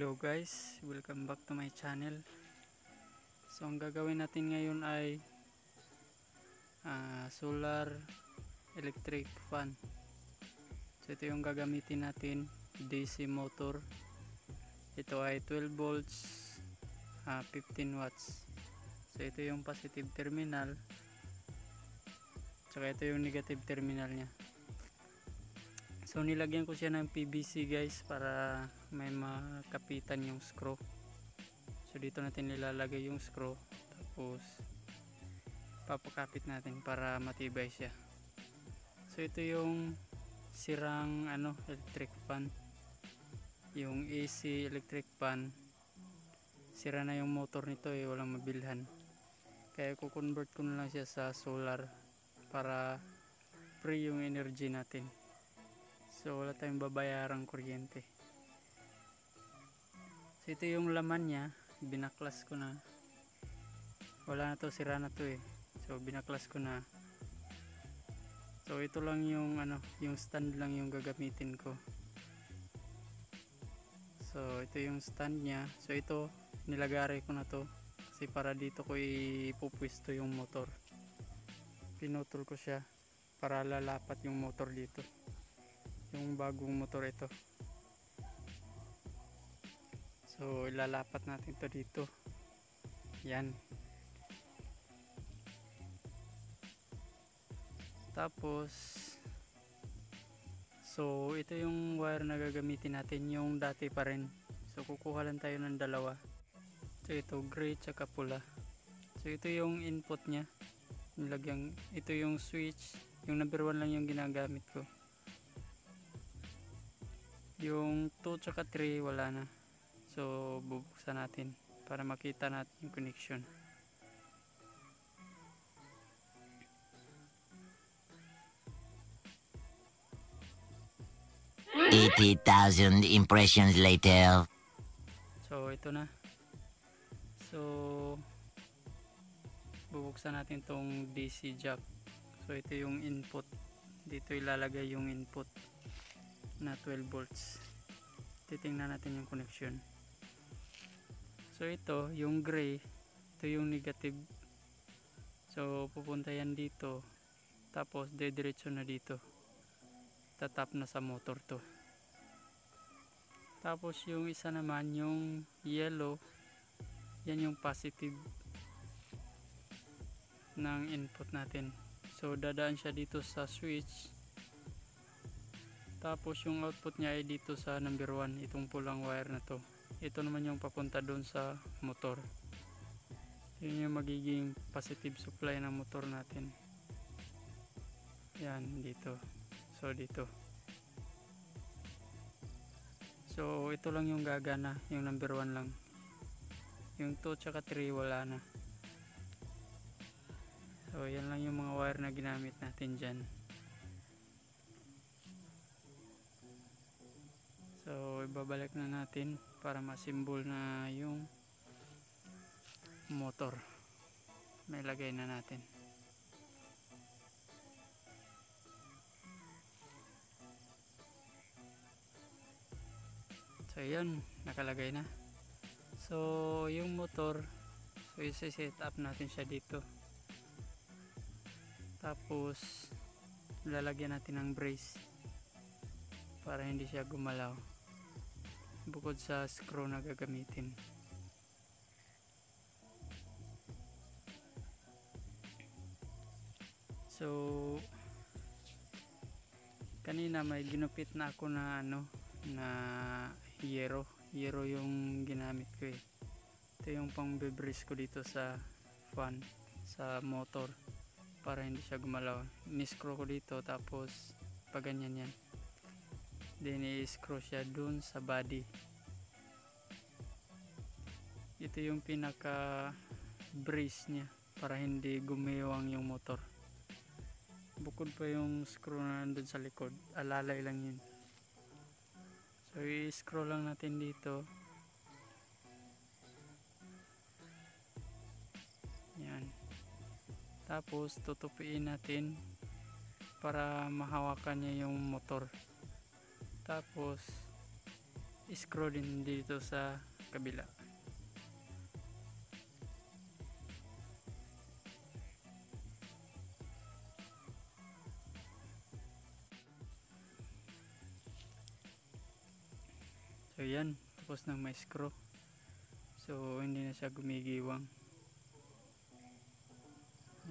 Hello guys, welcome back to my channel. So ang gagawin natin ngayon ay solar electric fan. So ito yung gagamitin natin, DC motor. Ito ay 12 volts, 15 watts. So ito yung positive terminal, tsaka ito yung negative terminal nya. So nilagyan ko siya ng PVC guys para may makapitan yung screw. So dito natin nilalagay yung screw, tapos papakapit natin para matibay siya. So ito yung sirang electric fan, yung AC electric fan. Sira na yung motor nito walang mabilhan, kaya ko-convert ko na lang siya sa solar para free yung energy natin. So wala tayong babayarang kuryente. So ito yung laman nya, binaklas ko na. Wala na to, sira na to So binaklas ko na. So ito lang yung yung stand lang yung gagamitin ko. So ito yung stand nya. So ito nilagari ko na to kasi para dito ko ipupwesto yung motor. Pinutol ko siya para lalapat yung motor dito. Yung bagong motor ito. So ilalapat natin to dito. Yan. Tapos so ito yung wire na gagamitin natin, yung dati pa rin. So kukuha lang tayo ng dalawa. So ito gray tsaka pula. So ito yung input nya. Nilagyan, ito yung switch. Yung number 1 lang yung ginagamit ko. Yung 2 tsaka 3 wala na. So bubuksan natin para makita natin yung connection. $80,000 impressions later. So ito na. So bubuksan natin tong DC jack. So ito yung input. Dito ilalagay yung input na 12 volts. Titingnan natin yung connection. So ito yung gray, ito yung negative. So pupunta yan dito, tapos dediretso na dito, tatap na sa motor to. Tapos yung isa naman, yung yellow, yan yung positive ng input natin. So dadaan siya dito sa switch, tapos yung output niya ay dito sa number 1, itong pulang wire na to. Ito naman yung papunta doon sa motor. Yun yung magiging positive supply ng motor natin. Yan dito. So dito. So ito lang yung gagana, yung number 1 lang. Yung 2 tsaka 3 wala na. So yan lang yung mga wire na ginamit natin dyan. So ibabalik na natin para masimbol na yung motor. May lagay na natin. So yun, nakalagay na. So yung motor, so i-set up natin siya dito. Tapos lalagyan natin ng brace para hindi siya gumalaw, bukod sa screw na gagamitin. So kanina may ginupit na ako na na yero yung ginamit ko Ito yung pang brace ko dito sa fan, sa motor, para hindi siya gumalaw. Ni-screw ko dito, tapos pag ganyan yan, then i-screw siya dun sa body. Ito yung pinaka brace nya para hindi gumiwang yung motor. Bukod pa yung screw na nandun sa likod, alalay lang yun. So i-screw lang natin dito. Yan. Tapos tutupiin natin para mahawakan niya yung motor. Tapos screw din dito sa kabila. So yan, tapos nang may screw. So hindi na siya gumigiwang.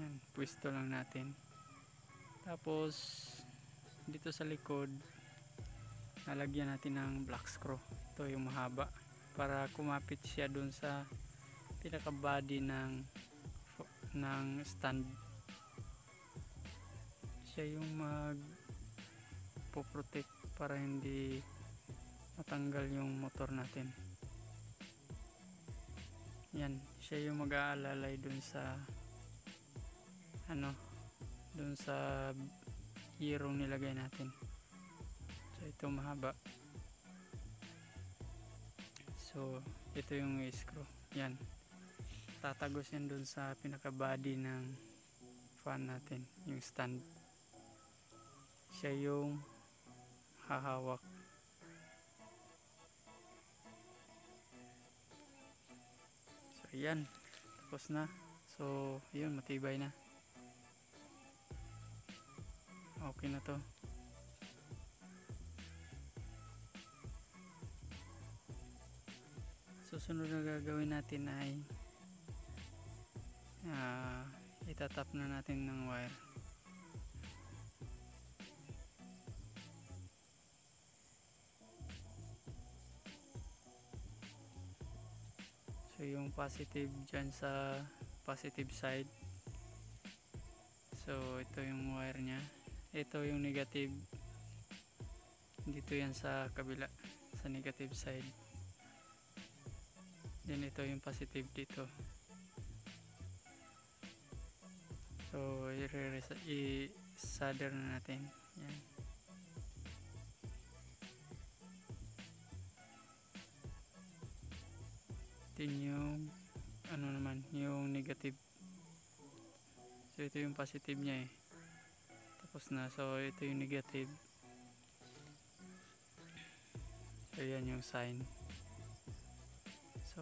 Yan, pwesto lang natin. Tapos dito sa likod lalagyan natin ng black screw. Ito yung mahaba para kumapit siya dun sa pinaka body ng stand. Siya yung magpo-protect para hindi matanggal yung motor natin. Yan, siya yung mag-aalalay dun sa dun sa yerong nilagay natin. So ito mahaba. So ito yung screw. Yan, tatagos yan dun sa pinaka body ng fan natin, yung stand. Siya yung hahawak. So yan, tapos na. So yun, matibay na. Okay na to. Susunod na gagawin natin ay itatap na natin ng wire. So yung positive dyan sa positive side. So ito yung wire nya. Ito yung negative dito yan sa kabila, sa negative side. Then ito yung positive dito. So i-solder na natin. Yan. Ito yung naman, yung negative. So ito yung positive nya tapos na. So ito yung negative. So yan yung sign. So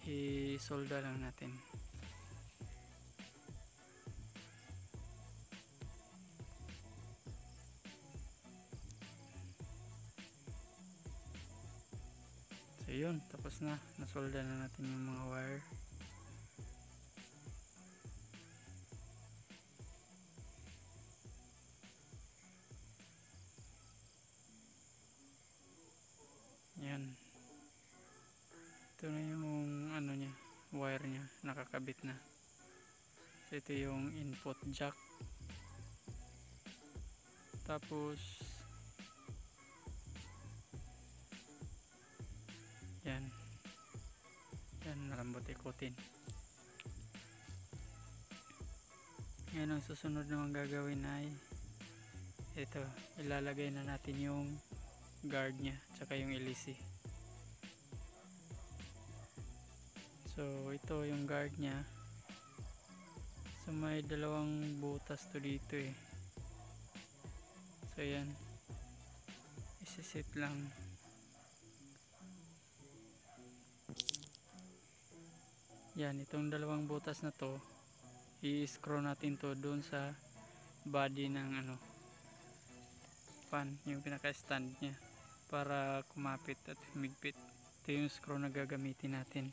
i-solder lang natin. So yun, tapos na. Nasolder na natin yung mga wire. Yan. Ito na yung nya, wire nya, nakakabit na. So ito yung input jack. Tapos yan. Yan, malambot ikutin. Ngayon ang susunod naman gagawin ay ito, ilalagay na natin yung guard nya tsaka yung LEC. So ito yung guard nya. So may dalawang butas to dito So yan, isisit lang. Yan, itong dalawang butas na to i-screw natin to doon sa body ng fan, yung pinaka stand nya para kumapit at humigpit. Ito yung screw na gagamitin natin.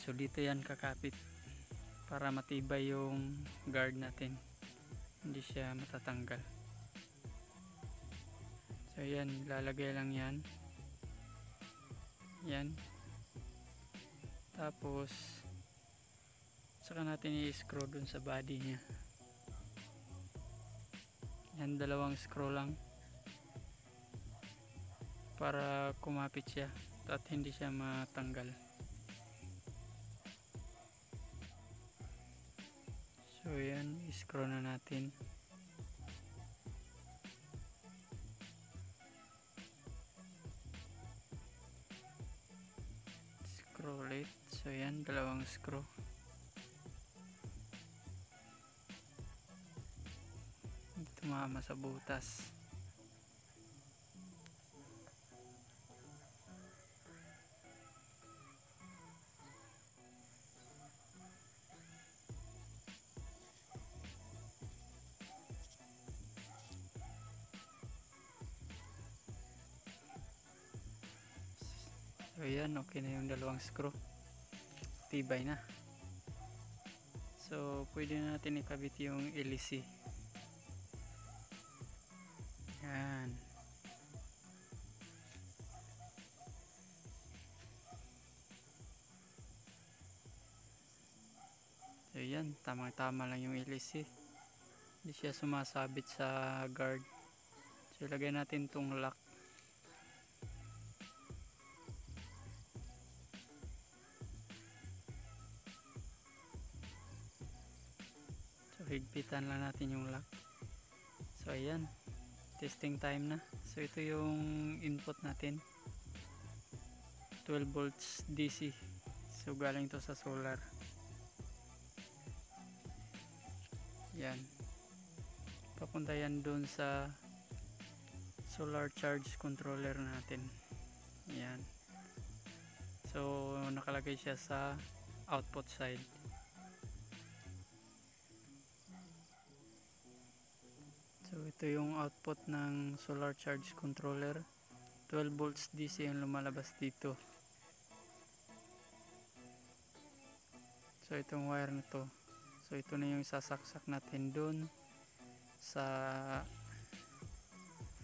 So dito yan kakapit para matibay yung guard natin, hindi siya matatanggal. So yan, lalagay lang yan. Yan. Tapos saka natin i-screw dun sa body nya. Yan, dalawang screw lang para kumapit siya at hindi siya matanggal. So yan, i-screw na natin. Screw ulit. So yan, dalawang screw. Tumama sa butas. So ayan, okay na yung dalawang screw, tibay na. So pwede na natin ikabit yung LEC. Yan. So yan, tamang-tama lang yung LEC. Hindi siya sumasabit sa guard. So ilagay natin tong lock. So higpitan lang natin yung lock. So ayan, testing time na. So ito yung input natin, 12 volts DC. So galing to sa solar. Yan, papunta yan dun sa solar charge controller natin. Yan. So nakalagay siya sa output side. So ito yung output ng solar charge controller, 12 volts DC ang lumalabas dito. So itong wire na to, so ito na yung sasaksak natin dun sa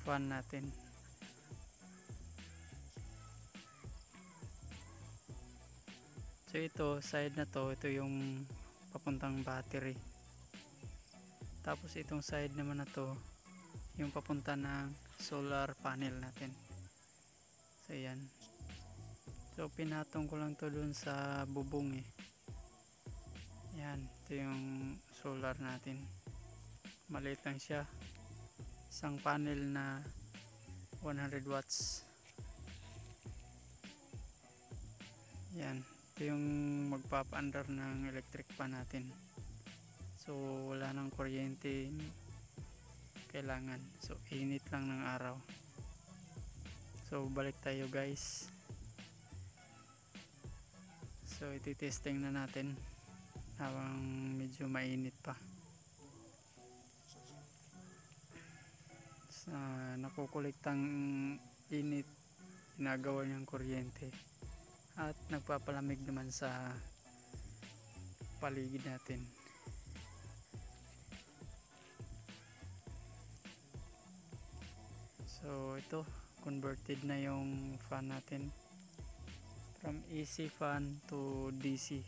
fan natin. So ito, side na to, ito yung papuntang battery. Tapos itong side naman na to, yung papunta ng solar panel natin. So yan. So pinatong ko lang to dun sa bubong eh. Yan, ito yung solar natin. Maliit lang siya. Isang panel na 100 watts. Yan, ito yung magpapaandar ng electric fan natin. So wala nang kuryente kailangan. So init lang ng araw. So balik tayo guys. So iti-testing na natin habang medyo mainit pa. Sa nakukuliktang init, ginagawa niyang kuryente at nagpapalamig naman sa paligid natin. So ito, converted na yung fan natin from AC fan to DC.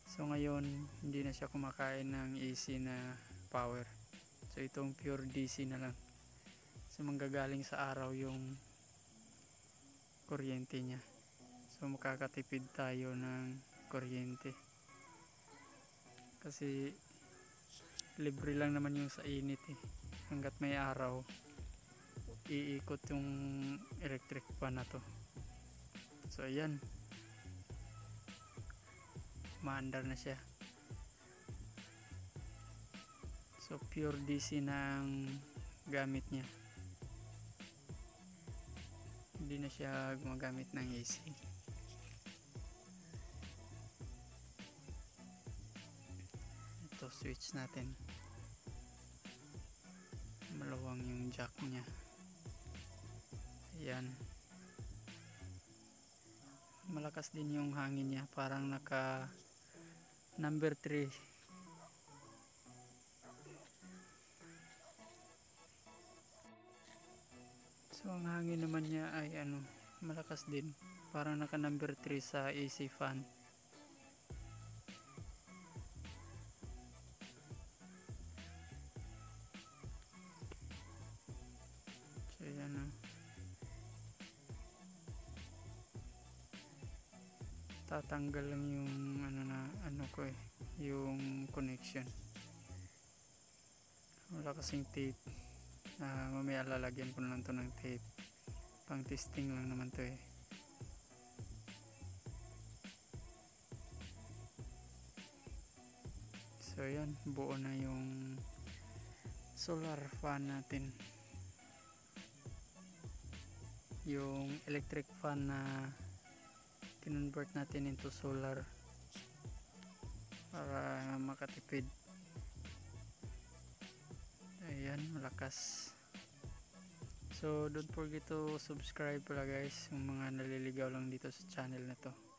So ngayon hindi na siya kumakain ng AC na power. So itong pure DC na lang. So manggagaling sa araw yung kuryente niya. So makakatipid tayo ng kuryente. Kasi libre lang naman yung sa init eh. Hanggat may araw, iikot yung electric fan na to. So ayan, maandar na siya. So pure DC na ang gamit niya, hindi na siya gumagamit ng AC. Ito switch natin, maluwang yung jack niya. Ayan, malakas din yung hangin niya, parang naka number 3. So ang hangin naman niya ay malakas din, parang naka number 3 sa AC fan. So yan tatanggal lang yung yung connection. Wala kasing tape. Mamaya lalagyan ko na lang to ng tape, pang testing lang naman to eh. So yan, buo na yung solar fan natin. Yung electric fan na kinonvert natin into solar para makatipid. Ayan, malakas. So don't forget to subscribe pala guys, yung mga naliligaw lang dito sa channel na to.